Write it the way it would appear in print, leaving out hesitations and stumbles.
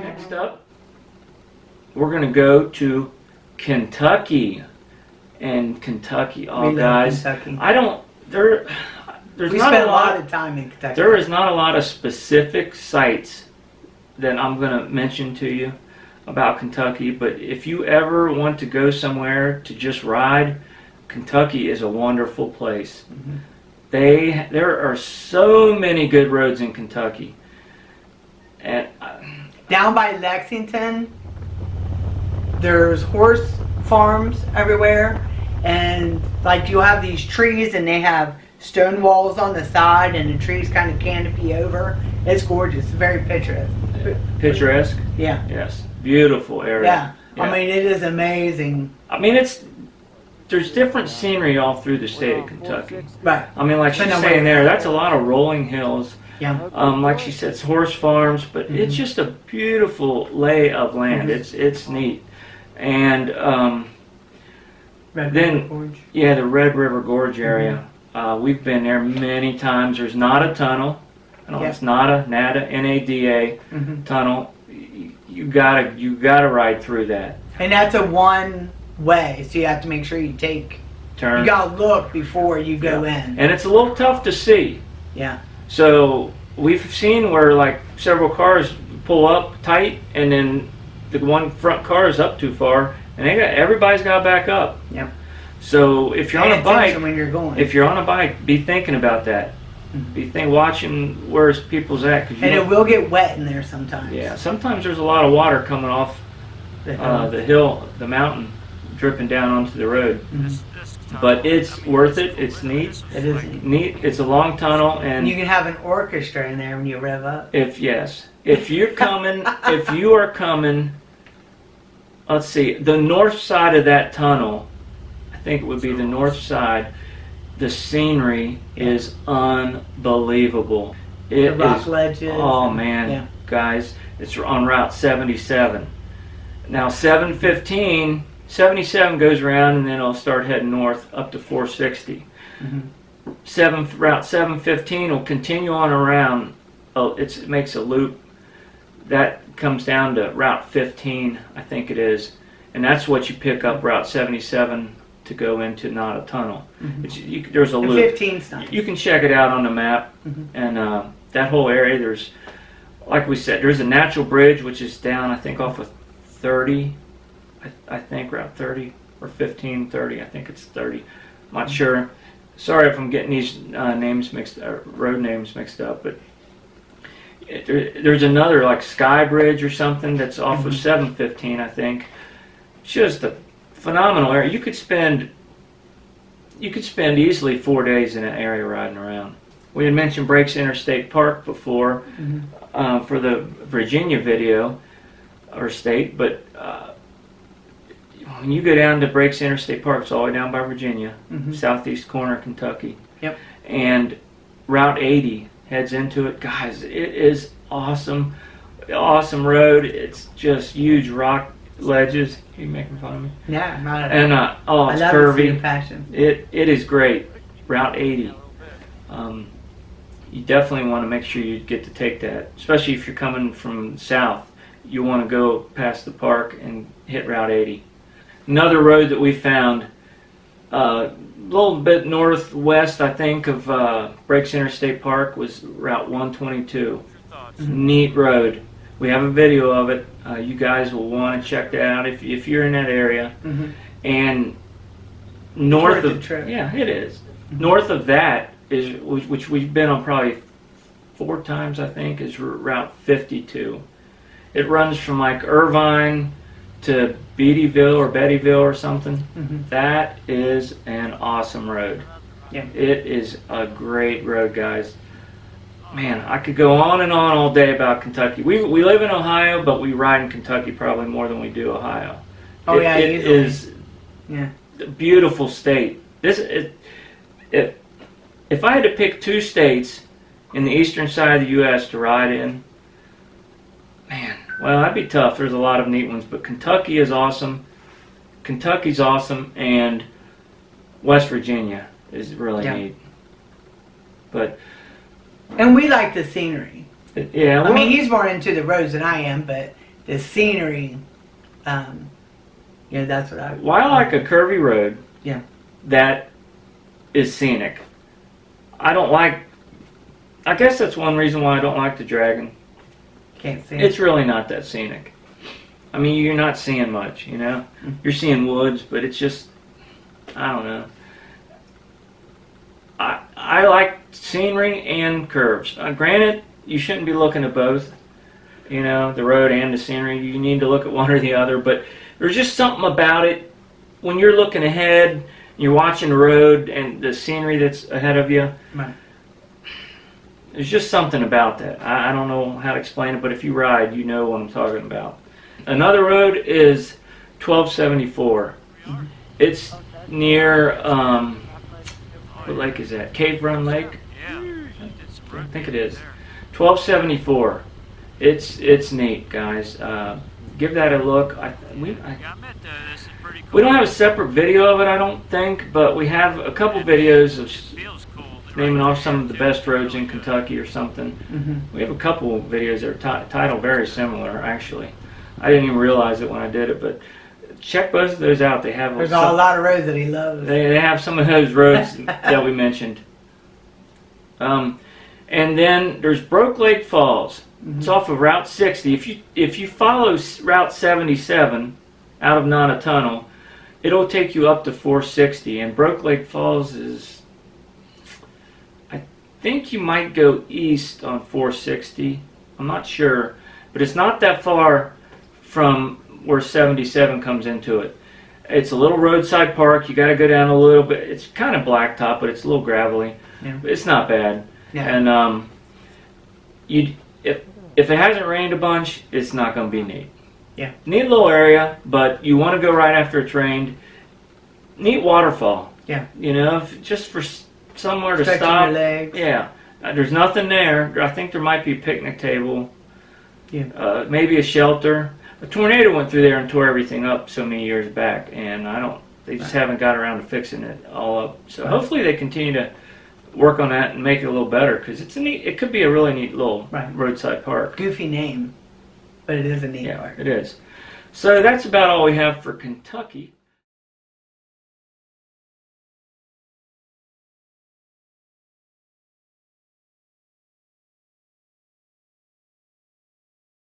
Next up, we're going to go to Kentucky. And Kentucky, oh guys, Kentucky. There's we not spent a lot of time in Kentucky. There is not a lot of specific sites that I'm going to mention to you about Kentucky, but if you ever want to go somewhere to just ride, Kentucky is a wonderful place. Mm-hmm. There are so many good roads in Kentucky. And down by Lexington, there's horse farms everywhere, and like you'll have these trees and they have stone walls on the side and the trees kind of canopy over. It's gorgeous, very picturesque. Picturesque? Yeah. Yes. Beautiful area. Yeah. I mean, it is amazing. I mean, there's different scenery all through the state of Kentucky. Right. I mean, like she's saying there, that's a lot of rolling hills. Yeah. Like she said, it's horse farms, but Mm-hmm. it's just a beautiful lay of land. Mm-hmm. It's neat. And Red then, River Gorge. yeah, the Red River Gorge area. Mm-hmm. We've been there many times. There's not a tunnel. No, Yeah. it's NADA, N-A-D-A Mm-hmm. tunnel. You gotta ride through that. And that's a one way, so you have to make sure you take. Turn. You gotta look before you go in. And it's a little tough to see. Yeah. So we've seen where like several cars pull up tight, and then the one front car is up too far, and everybody's got to back up. Yep. So if you're Pay on a bike, attention when you're going. if you're on a bike, be thinking about that. Mm-hmm. Be watching where's people's at. And it will get wet in there sometimes. Yeah, sometimes there's a lot of water coming off the hill, the mountain, dripping down onto the road. Mm-hmm. But it's worth it. It's neat. It is Neat. It's a long tunnel, and you can have an orchestra in there when you rev up. if you are coming, let's see, the north side of that tunnel, I think it would be the north side. The scenery is unbelievable. The rock ledges. Oh man, yeah. guys, it's on Route 77. Now 77 goes around and then it'll start heading north up to 460. Mm-hmm. Route 715 will continue on around. It makes a loop that comes down to Route 15, I think it is, and that's what you pick up Route 77 to go into not a tunnel. Mm-hmm. There's a loop. 15's nice. You can check it out on the map, mm-hmm. and that whole area. There's, like we said, there's a natural bridge which is down, I think, off of 30. I think Route 30 or 1530. I think it's 30. I'm not sure. Sorry if I'm getting these road names mixed up, but there's another like Sky Bridge or something that's off mm-hmm. of 715. I think. Just a phenomenal area. You could spend easily 4 days in that area riding around. We had mentioned Breaks Interstate Park before mm-hmm. For the Virginia video or state, but when you go down to Breaks Interstate Park, it's all the way down by Virginia, mm-hmm. southeast corner of Kentucky. Yep. And Route 80 heads into it. Guys, it is awesome. Awesome road. It's just huge rock ledges. You making fun of me? Yeah, not at all. And it's I love curvy. the passion. It is great. Route 80. You definitely want to make sure you get to take that, especially if you're coming from south. You want to go past the park and hit Route 80. Another road that we found, a little bit northwest, I think, of Breaks Interstate Park was Route 122. Mm-hmm. Neat road. We have a video of it. You guys will want to check that out if you're in that area. Mm-hmm. And north of trip. Yeah, it is. Mm-hmm. North of that is which we've been on probably 4 times, I think, is Route 52. It runs from like Irvine to Beattyville or Bettyville or something. Mm-hmm. That is an awesome road. Yeah. It is a great road, guys. Man, I could go on and on all day about Kentucky. We live in Ohio, but we ride in Kentucky probably more than we do Ohio. Oh, yeah, it easily. is a beautiful state. If I had to pick 2 states in the eastern side of the U.S. to ride in, man, well, that'd be tough. There's a lot of neat ones, but Kentucky is awesome. Kentucky's awesome, and West Virginia is really neat. But And we like the scenery. Yeah, I mean, he's more into the roads than I am, but the scenery, yeah, that's what I. Well, I like a curvy road. Yeah. That is scenic. I don't like. I guess that's one reason why I don't like the Draggin. Can't see. It's really not that scenic. I mean, you're not seeing much, you know. You're seeing woods, but it's just, I don't know. I like scenery and curves. Granted, you shouldn't be looking at both, you know, the road and the scenery. You need to look at one or the other, but there's just something about it when you're looking ahead, you're watching the road and the scenery that's ahead of you. Right. There's just something about that. I don't know how to explain it, but if you ride, you know what I'm talking about. Another road is 1274. Mm-hmm. It's near, what lake is that? Cave Run Lake? I think it is. 1274. It's neat, guys. Give that a look. We don't have a separate video of it, I don't think, but we have a couple videos of naming off some of the best roads in Kentucky or something. Mm-hmm. We have a couple videos that are titled very similar, actually. I didn't even realize it when I did it, but check both of those out. They have There's a lot of roads that he loves. They have some of those roads that we mentioned. And then there's Broke Lake Falls. Mm-hmm. It's off of Route 60. If you follow Route 77 out of Nana Tunnel, it'll take you up to 460. And Broke Lake Falls is, I think you might go east on 460. I'm not sure, but it's not that far from where 77 comes into it. It's a little roadside park. You got to go down a little bit. It's kind of blacktop, but it's a little gravelly. Yeah. But it's not bad. Yeah. And if it hasn't rained a bunch, it's not going to be neat. Yeah. Neat little area, but you want to go right after it's rained. Neat waterfall. Yeah. You know, just for somewhere to Stretching stop. your legs. Yeah. There's nothing there. I think there might be a picnic table. Yeah. Maybe a shelter. A tornado went through there and tore everything up so many years back, and they just haven't got around to fixing it all up. So hopefully they continue to work on that and make it a little better, because it could be a really neat little roadside park. Goofy name, but it is a neat park. It is. So that's about all we have for Kentucky.